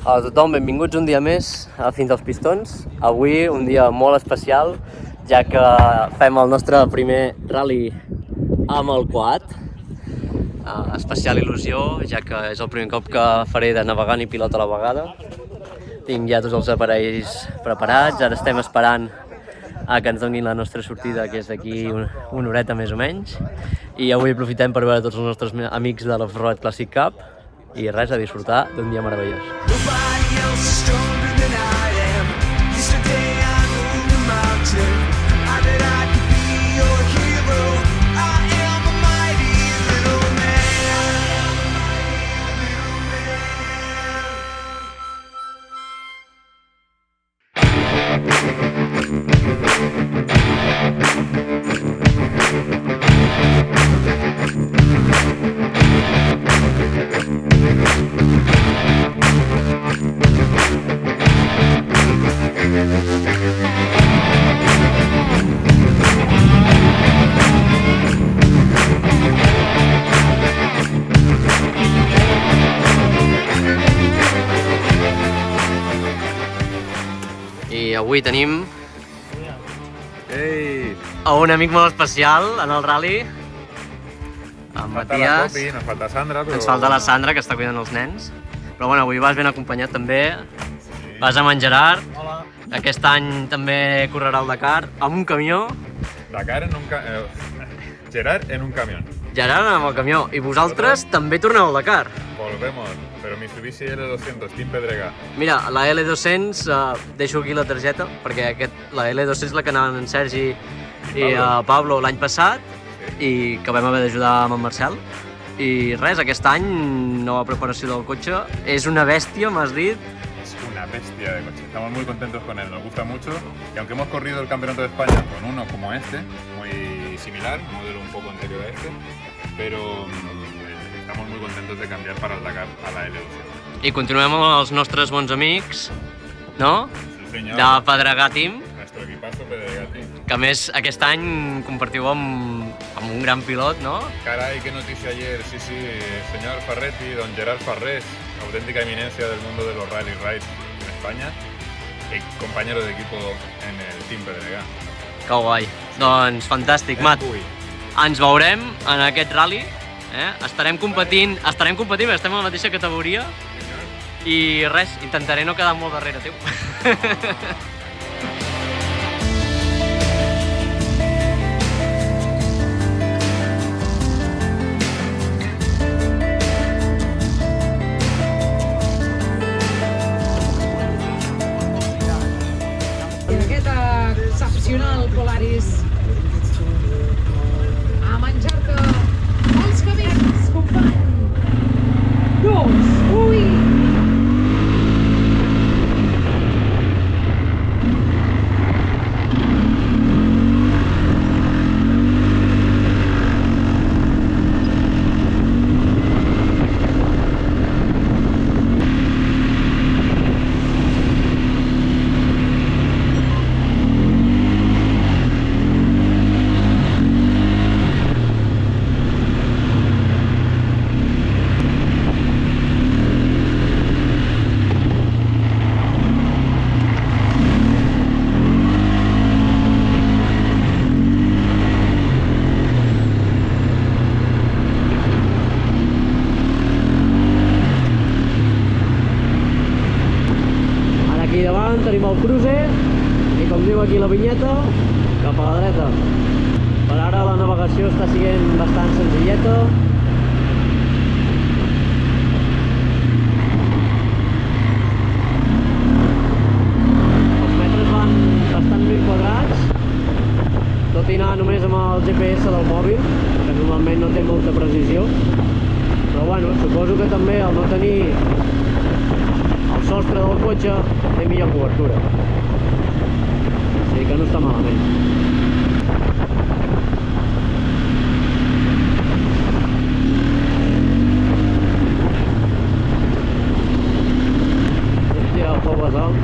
A tothom, benvinguts un dia més a Fins als Pistons. Avui un dia molt especial, ja que fem el nostre primer rally amb el quad. Especial il·lusió, ja que és el primer cop que faré de navegant i pilot a la vegada. Tinc ja tots els aparells preparats, ara estem esperant a que ens donin la nostra sortida, que és d'aquí una horeta més o menys. I avui aprofitem per veure tots els nostres amics de l'Off-Road Classic Cup i res, a disfrutar d'un dia meravellós. I avui tenim a un amic molt especial en el rally, en Matías. Ens falta Sandra, però... Ens falta la Sandra, que està cuidant els nens. Però bueno, avui vas ben acompanyat també. Vas amb en Gerard. Hola. Aquest any també correrà el Dakar amb un camió. Dakar en un camió. Gerard en un camió. Gerard amb el camió. I vosaltres també torneu al Dakar. Volvemos, pero Mitsubishi L200, Team Pedrega. Mira, la L200, deixo aquí la targeta, perquè la L200 la que anaven en Sergi i Pablo l'any passat, i que vam haver d'ajudar amb en Marcel. I res, aquest any, nova preparació del cotxe. És una bèstia, m'has dit. Es una bestia de coche. Estamos muy contentos con él, nos gusta mucho. Y aunque hemos corrido el Campeonato de España con uno como este, muy similar, un modelo un poco anterior a este, pero estamos muy contentos de cambiar para el Dakar a la L200. I continuem amb els nostres bons amics, no? Sí, senyor. De Pedregà Team, Nuestro equipazo Pedrega Team. que a més aquest any compartiu amb un gran pilot, no? Caray, qué noticia ayer. Sí, señor Farretti, don Gerard Farrés, auténtica eminencia del mundo de los rally rides en España, y compañero de equipo en el Team Pedrega. Que guai. Doncs fantàstic, Mat. Uy, Ens veurem en aquest rally. Estarem competint, estem a la mateixa categoria. I res, intentaré no quedar molt darrere teu. Aquest excepcional Polaris a menjar-te els cabells, company. 2, ui! Aquí davant tenim el cruiser i, com diu aquí la vinyeta, cap a la dreta. Per ara la navegació està sent bastant senzilleta. Els metres van bastant ben quadrats, tot i anar només amb el GPS del mòbil, que normalment no té molta precisió. Però bueno, suposo que també al no tenir el sostre del cotxe té millor cobertura. O sigui que no està malament. Hòstia, el foc basalt.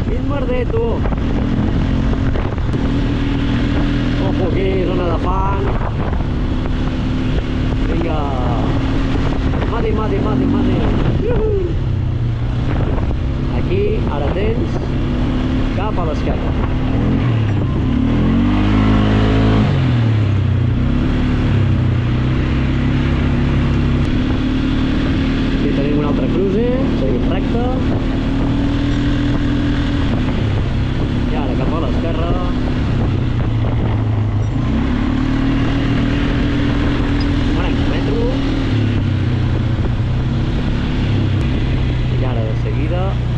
Quin merder! tu. Ojo aquí, zona de fang. Vinga. Mati. Aquí, ara tens, cap a l'esquerra. Aquí tenim un altre cruce, seguim recte. I ara cap a l'esquerra.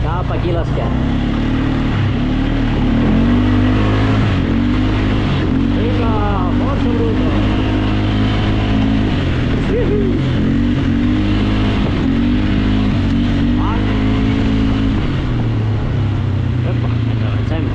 Cap aquí a l'esquerra. Vinga, força bruta. Epa, avancem.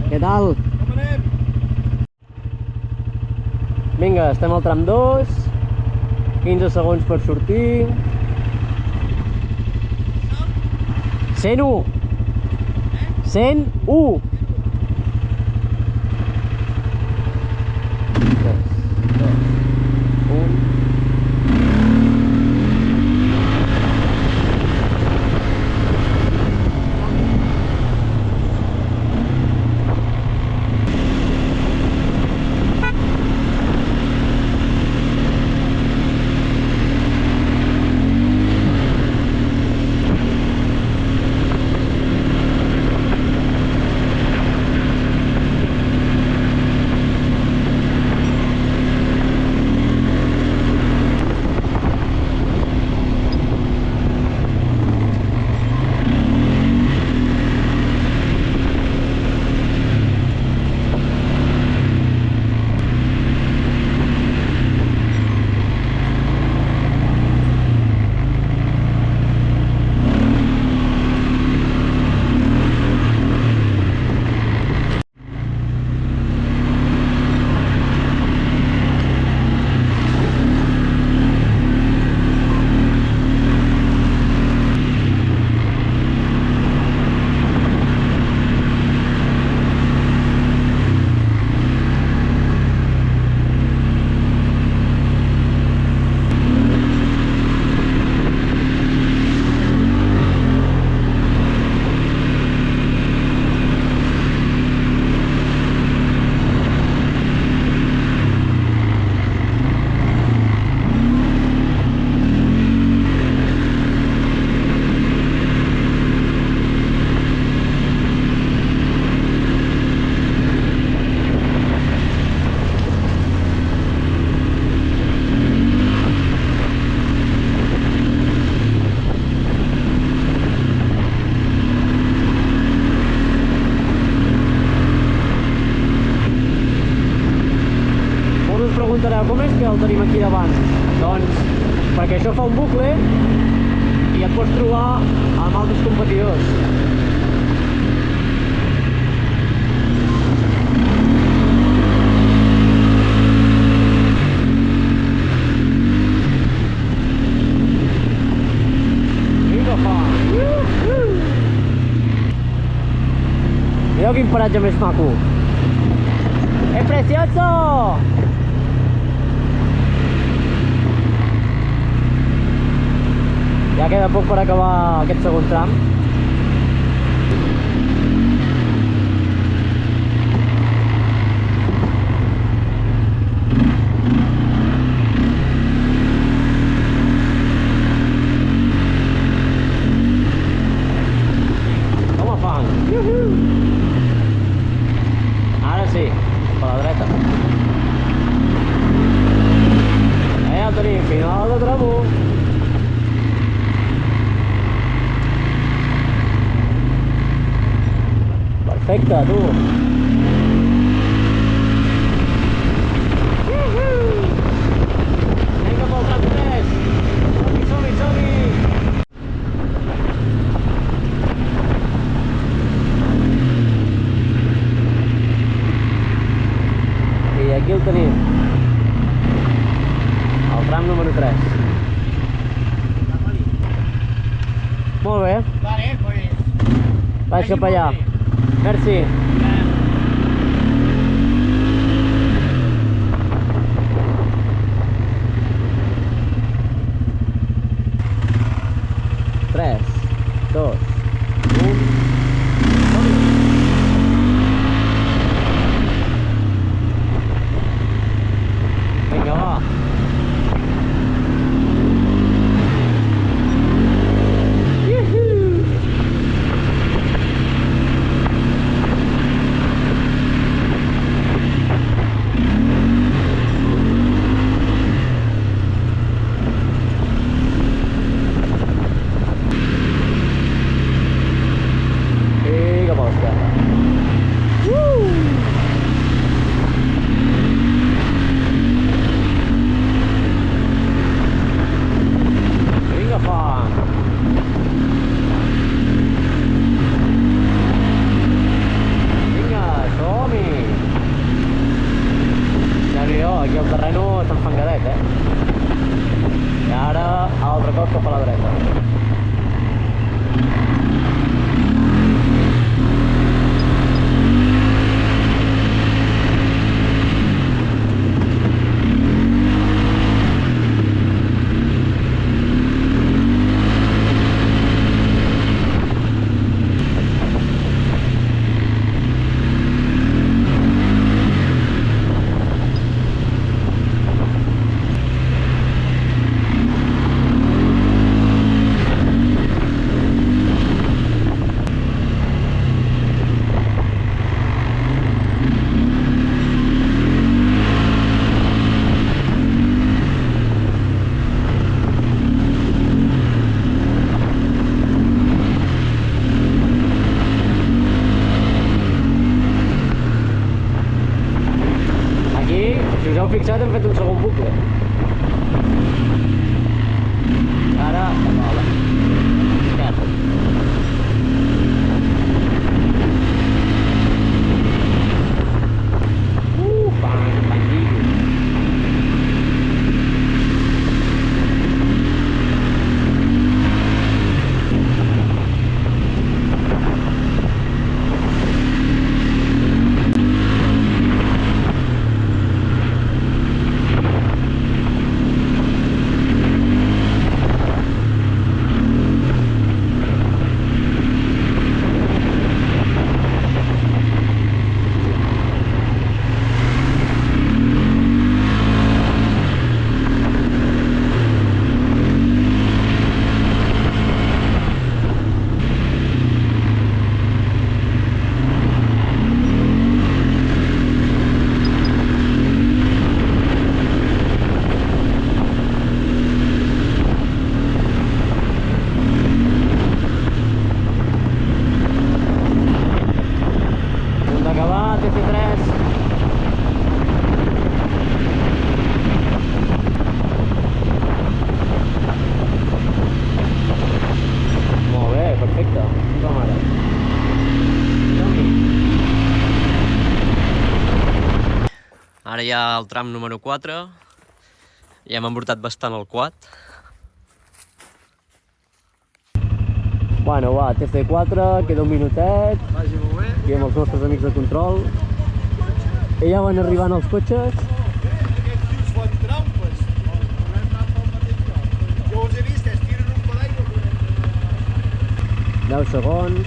Què tal? Vinga, estem al tram 2, 15 segons per sortir. 101. 101. 3, 2, 1. preguntareu com és que el tenim aquí davant? Doncs perquè això fa un bucle i et pots trobar amb altres competidors. Mireu quin paratge més maco. ¡Es precioso! Ja queda poc per acabar aquest segon tram. Ara sí, per la dreta. Ja el tenim, final de tramo. Perfecte, tu. Anem cap al tram 3. Som-hi, som-hi, som-hi. I aquí el tenim. El tram número 3. Molt bé. Vale, pues... Vaig cap allà. Merci. Tres, dos, un... Vinga, va. I cap a l'esquerra. Vinga, fa! Vinga, som-hi! Déu-n'hi-do, aquí el terreno està enfangadet, I ara, altre cop cap a la dreta. Si us heu fixat, hem fet un segon bucle. Ara, vale. Esquerra. Pandigo. Ara ja el tram número 4, ja hem embrutat bastant el quad. Bueno, va, TC4, queda un minutet, Vagi molt bé. aquí amb els nostres amics de control. I ja van arribant els cotxes. Aquests tios fan trampes. No hem anat al mateix lloc. Jo els he vist, es tiren un pedall. 10 segons.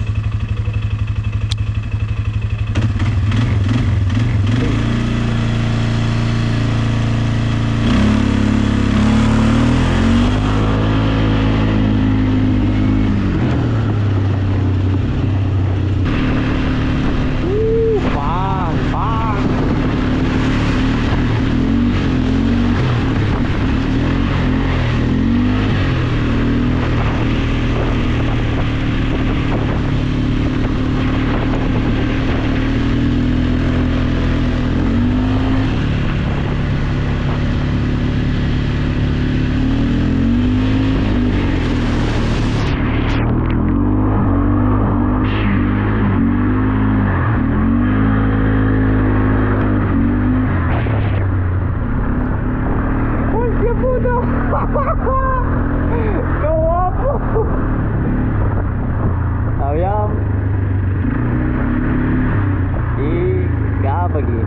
cap aquí.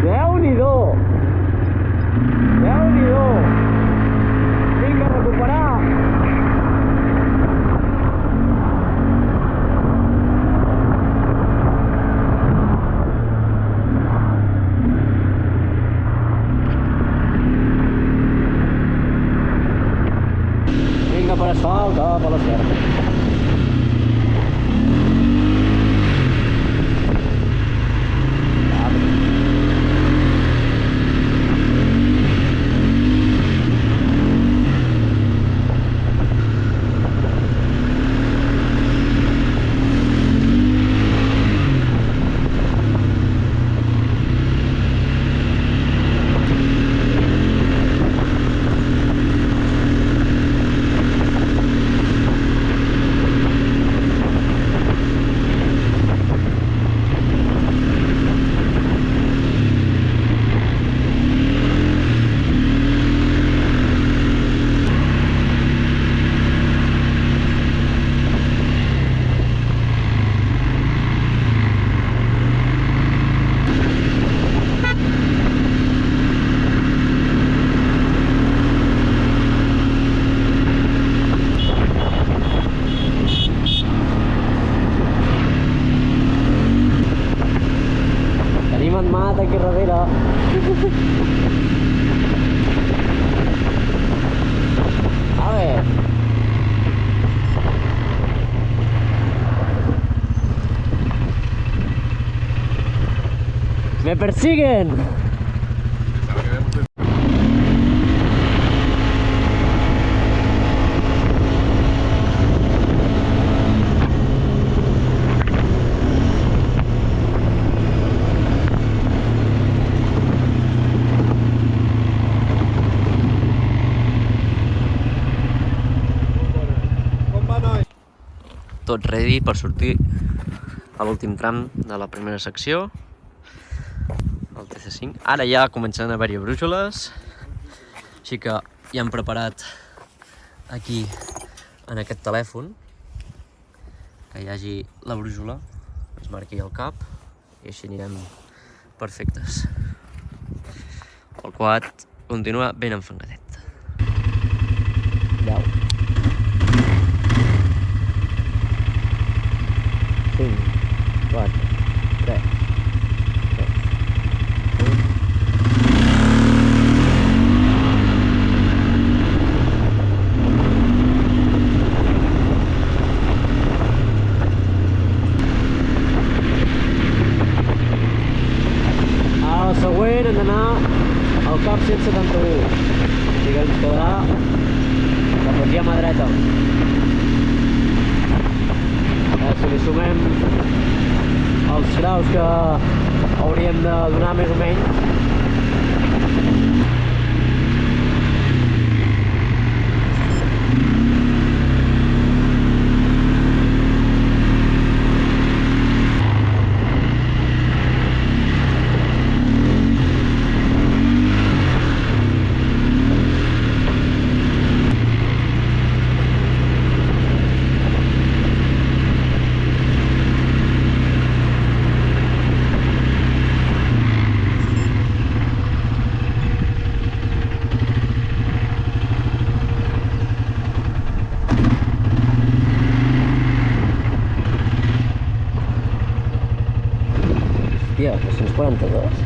Déu-n'hi-do! Déu-n'hi-do! Vinga, a recuperar! Vinga, per asfalt, cap a l'esquerra. Aquí darrere. A ver. ¡Me persiguen! Tot ready per sortir a l'últim tram de la primera secció, el TC5. Ara ja comencen a haver-hi brúixoles, així que ja hem preparat aquí, en aquest telèfon, que hi hagi la brúixola, es marqui el cap i així anirem perfectes. El quad continua ben enfangadet. 10. 5, 4, 3, 2, 1. El següent hem d'anar al cap 171. I que ens quedarà cap aquí a mà dreta. Si li sumem els graus que hauríem de donar més o menys, hòstia, 242?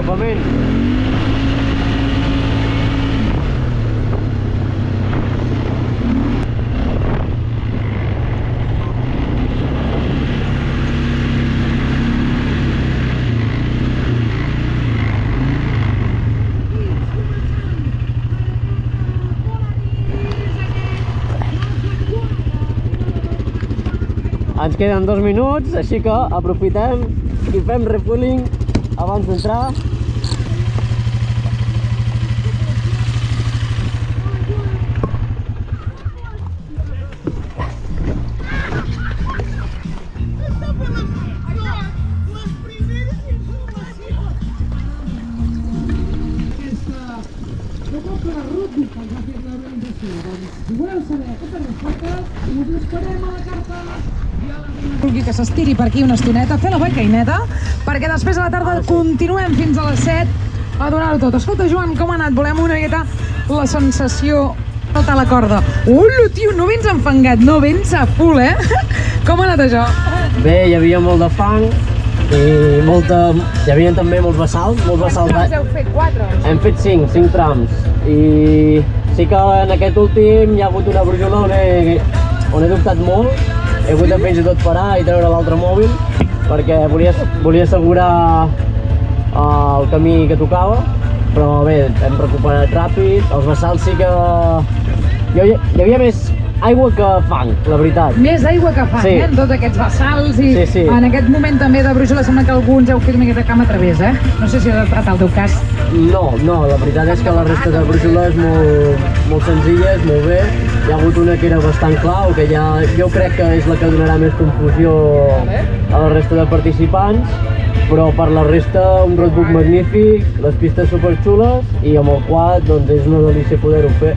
escapament. Ens queden 2 minuts, així que aprofitem i fem refueling abans d'entrar. Vulgui que s'estiri per aquí una estoneta, fer la becaineta, perquè després a la tarda continuem fins a les 7 a donar-ho tot. Escolta, Joan, com ha anat? Volem una miqueta la sensació saltar la corda. Ula, tio, no vens enfangat, no vens a full, eh? Com ha anat això? Bé, hi havia molt de fang i hi havia també molts bassals. Heu fet 4? Hem fet 5 trams i sí que en aquest últim hi ha hagut una brúixola on he dubtat molt. He hagut de fins i tot parar i treure l'altre mòbil perquè volia assegurar el camí que tocava, però bé, hem recuperat ràpid. Els bassals sí que hi havia més aigua que fang, la veritat. Més aigua que fan, Sí. en tots aquests bassals i Sí. en aquest moment també de brúixola sembla que alguns heu fet una miqueta camp a través, eh? No sé si ha estat el teu cas. No, la veritat és que la resta de brúixoles molt senzilles, molt bé. Hi ha hagut una que era bastant clau, que ja jo crec que és la que donarà més confusió a la resta de participants, però per la resta un roadbook magnífic, les pistes superxules i amb el quad doncs és una delícia poder-ho fer.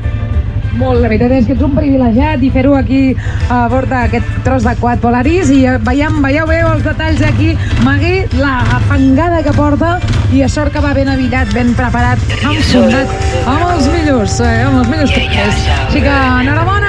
Molt, la veritat és que ets un privilegiat i fer-ho aquí a bord d'aquest tros de quad Polaris i veieu bé els detalls aquí, Magui, la fangada que porta i a sort que va ben aviat, ben preparat, enfondat amb els millors truques. Així que enhorabona!